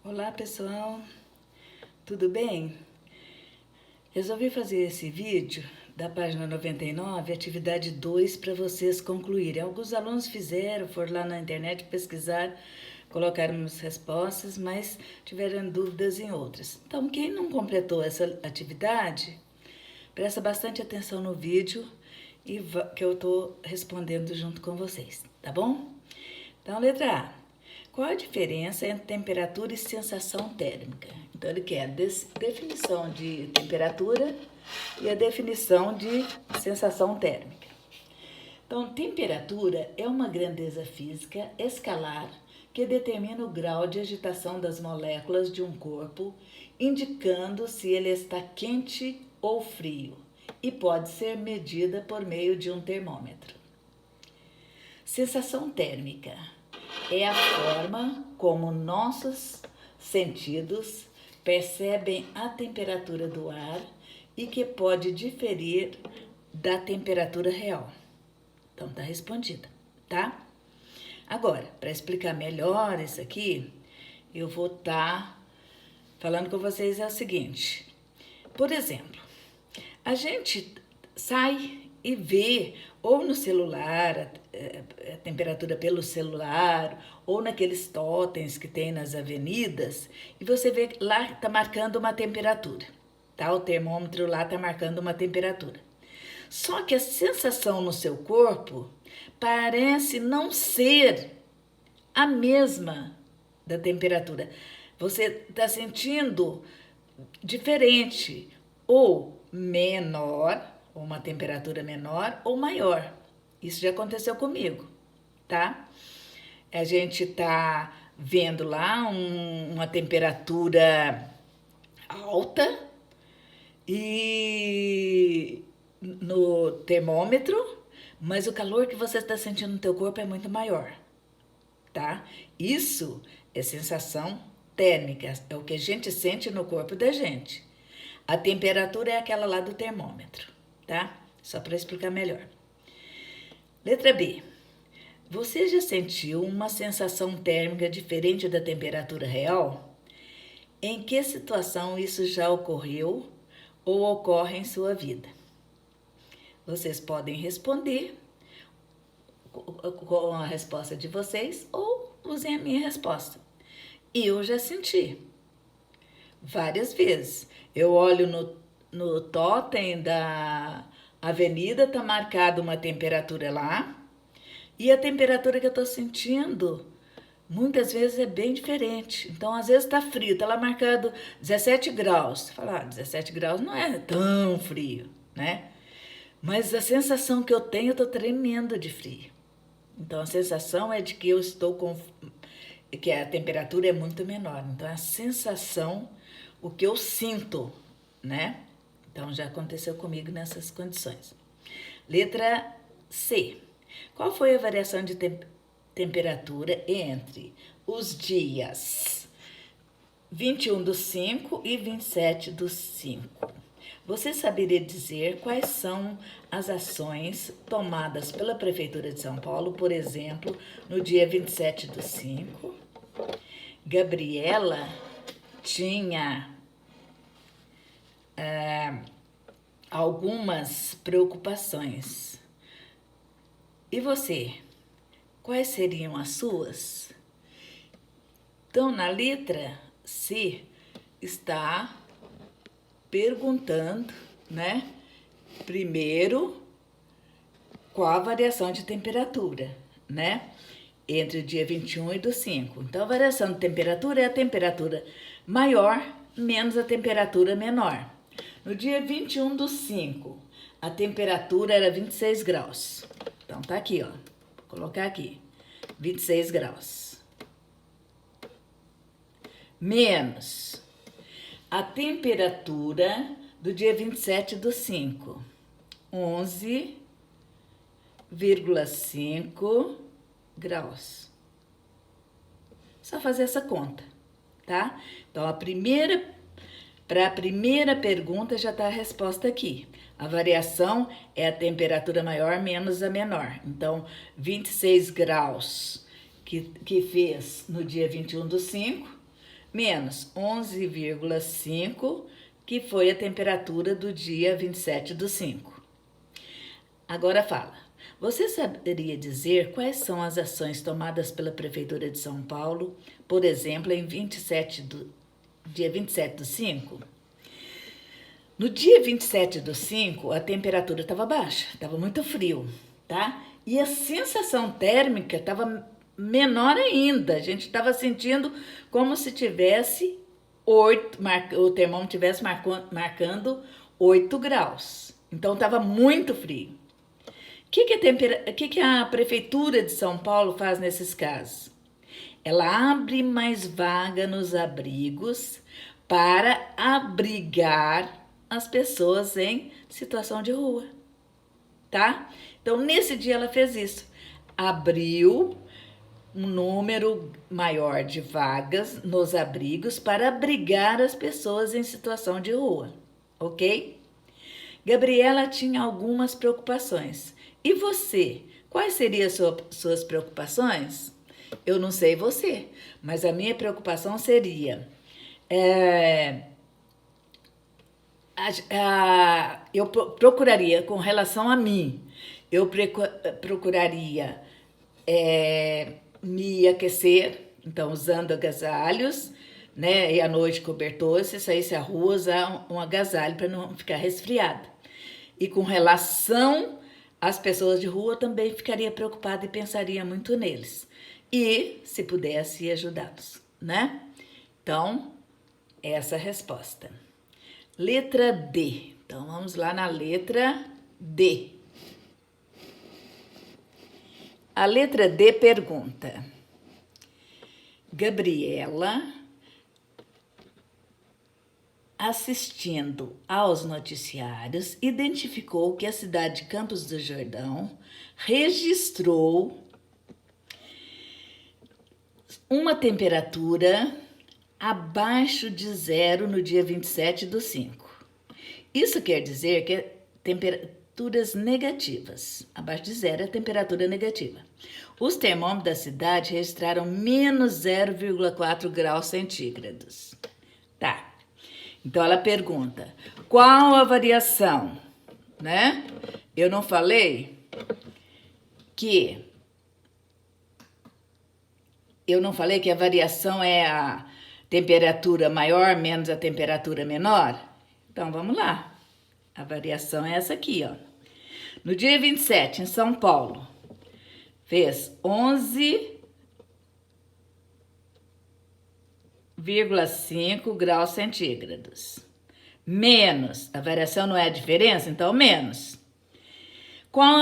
Olá pessoal, tudo bem? Resolvi fazer esse vídeo da página 99, atividade 2, para vocês concluírem. Alguns alunos fizeram, foram lá na internet pesquisar, colocaram as respostas, mas tiveram dúvidas em outras. Então, quem não completou essa atividade, presta bastante atenção no vídeo e que eu estou respondendo junto com vocês, tá bom? Então, letra A. Qual a diferença entre temperatura e sensação térmica? Então, ele quer a definição de temperatura e a definição de sensação térmica. Então, temperatura é uma grandeza física escalar que determina o grau de agitação das moléculas de um corpo, indicando se ele está quente ou frio, e pode ser medida por meio de um termômetro. Sensação térmica é a forma como nossos sentidos percebem a temperatura do ar e que pode diferir da temperatura real. Então, tá respondida, tá? Agora, para explicar melhor isso aqui, eu vou estar falando com vocês é o seguinte. Por exemplo, a gente sai e vê ou no celular, a temperatura pelo celular, ou naqueles totens que tem nas avenidas, e você vê que lá está marcando uma temperatura, tá? O termômetro lá está marcando uma temperatura. Só que a sensação no seu corpo parece não ser a mesma da temperatura. Você está sentindo diferente, ou menor, ou uma temperatura menor ou maior. Isso já aconteceu comigo, tá? A gente tá vendo lá uma temperatura alta e no termômetro, mas o calor que você está sentindo no teu corpo é muito maior, tá? Isso é sensação térmica, é o que a gente sente no corpo da gente. A temperatura é aquela lá do termômetro, tá? Só para explicar melhor. Letra B. Você já sentiu uma sensação térmica diferente da temperatura real? Em que situação isso já ocorreu ou ocorre em sua vida? Vocês podem responder com a resposta de vocês ou usem a minha resposta. Eu já senti várias vezes. Eu olho no totem da avenida, tá marcada uma temperatura lá, e a temperatura que eu tô sentindo muitas vezes é bem diferente. Então, às vezes tá frio, tá lá marcado 17 graus. Você fala, 17 graus não é tão frio, né? Mas a sensação que eu tenho, eu tô tremendo de frio. Então, a sensação é de que eu estou com... que a temperatura é muito menor. Então, a sensação, o que eu sinto, né? Então, já aconteceu comigo nessas condições. Letra C. Qual foi a variação de temperatura entre os dias 21/5 e 27/5? Você saberia dizer quais são as ações tomadas pela Prefeitura de São Paulo, por exemplo, no dia 27/5? Gabriela tinha algumas preocupações. E você? Quais seriam as suas? Então, na letra C, está perguntando, né? Primeiro, qual a variação de temperatura, né? Entre o dia 21 e do 5. Então, a variação de temperatura é a temperatura maior menos a temperatura menor. No dia 21/5, a temperatura era 26 graus. Então, tá aqui, ó. Vou colocar aqui. 26 graus. Menos a temperatura do dia 27/5. 11,5 graus. Só fazer essa conta, tá? Então, para a primeira pergunta já está a resposta aqui. A variação é a temperatura maior menos a menor. Então, 26 graus que fez no dia 21/5 menos 11,5, que foi a temperatura do dia 27/5. Agora fala, você saberia dizer quais são as ações tomadas pela Prefeitura de São Paulo, por exemplo, em dia 27/5? No dia 27/5, a temperatura estava baixa, estava muito frio, tá? E a sensação térmica estava menor ainda. A gente estava sentindo como se tivesse o termômetro estivesse marcando 8 graus. Então estava muito frio. O que a Prefeitura de São Paulo faz nesses casos? Ela abre mais vaga nos abrigos para abrigar as pessoas em situação de rua, tá? Então, nesse dia ela fez isso. Abriu um número maior de vagas nos abrigos para abrigar as pessoas em situação de rua, ok? Gabriela tinha algumas preocupações. E você? Quais seriam suas preocupações? Eu não sei você, mas a minha preocupação seria... eu procuraria, com relação a mim, eu procuraria me aquecer, então usando agasalhos, né? E à noite cobertor, se saísse à rua, usar um agasalho para não ficar resfriada. E com relação às pessoas de rua, também ficaria preocupada e pensaria muito neles. E, se pudesse, ajudá-los, né? Então, essa é a resposta. Letra D. Então, vamos lá na letra D. A letra D pergunta: Gabriela, assistindo aos noticiários, identificou que a cidade de Campos do Jordão registrou uma temperatura abaixo de zero no dia 27/5. Isso quer dizer que temperaturas negativas. Abaixo de zero é temperatura negativa. Os termômetros da cidade registraram menos 0,4 graus centígrados. Tá. Então ela pergunta, qual a variação, né? Eu não falei que a variação é a temperatura maior menos a temperatura menor? Então vamos lá. A variação é essa aqui, ó. No dia 27, em São Paulo, fez 11,5 graus centígrados. Menos, a variação não é a diferença, então menos. Qual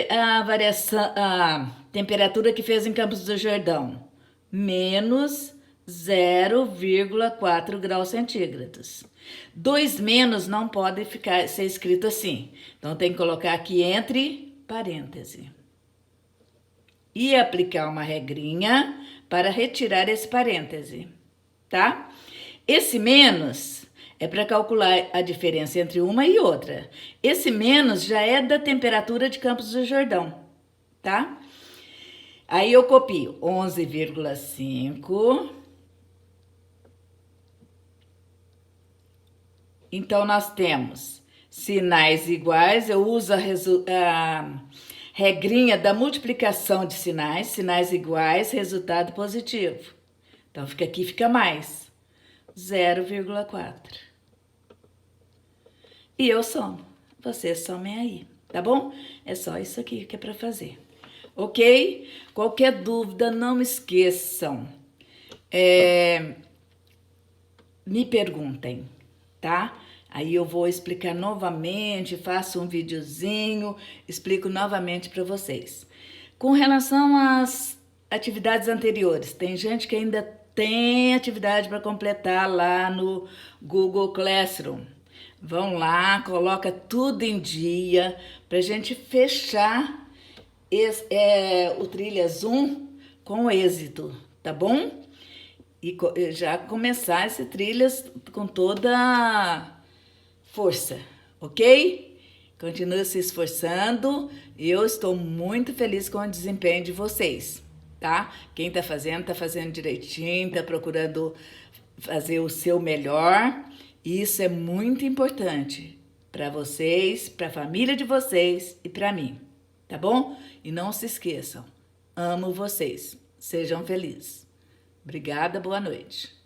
a variação, a temperatura que fez em Campos do Jordão? Menos 0,4 graus centígrados. 2 menos não pode ser escrito assim. Então, tem que colocar aqui entre parênteses. E aplicar uma regrinha para retirar esse parêntese, tá? Esse menos é para calcular a diferença entre uma e outra. Esse menos já é da temperatura de Campos do Jordão, tá? Aí eu copio 11,5. Então, nós temos sinais iguais. Eu uso a regrinha da multiplicação de sinais. Sinais iguais, resultado positivo. Então, fica mais. 0,4. E eu somo. Vocês somem aí, tá bom? É só isso aqui que é para fazer. Ok? Qualquer dúvida, não esqueçam. Me perguntem, tá? Aí eu vou explicar novamente, faço um videozinho, explico novamente para vocês. Com relação às atividades anteriores, tem gente que ainda tem atividade para completar lá no Google Classroom. Vão lá, coloca tudo em dia para a gente fechar o Trilhas 1 com êxito, tá bom? E já começar esse Trilhas com toda força, ok? Continue se esforçando. Eu estou muito feliz com o desempenho de vocês, tá? Quem tá fazendo direitinho, tá procurando fazer o seu melhor. Isso é muito importante para vocês, para a família de vocês e para mim, tá bom? E não se esqueçam, amo vocês. Sejam felizes. Obrigada, boa noite.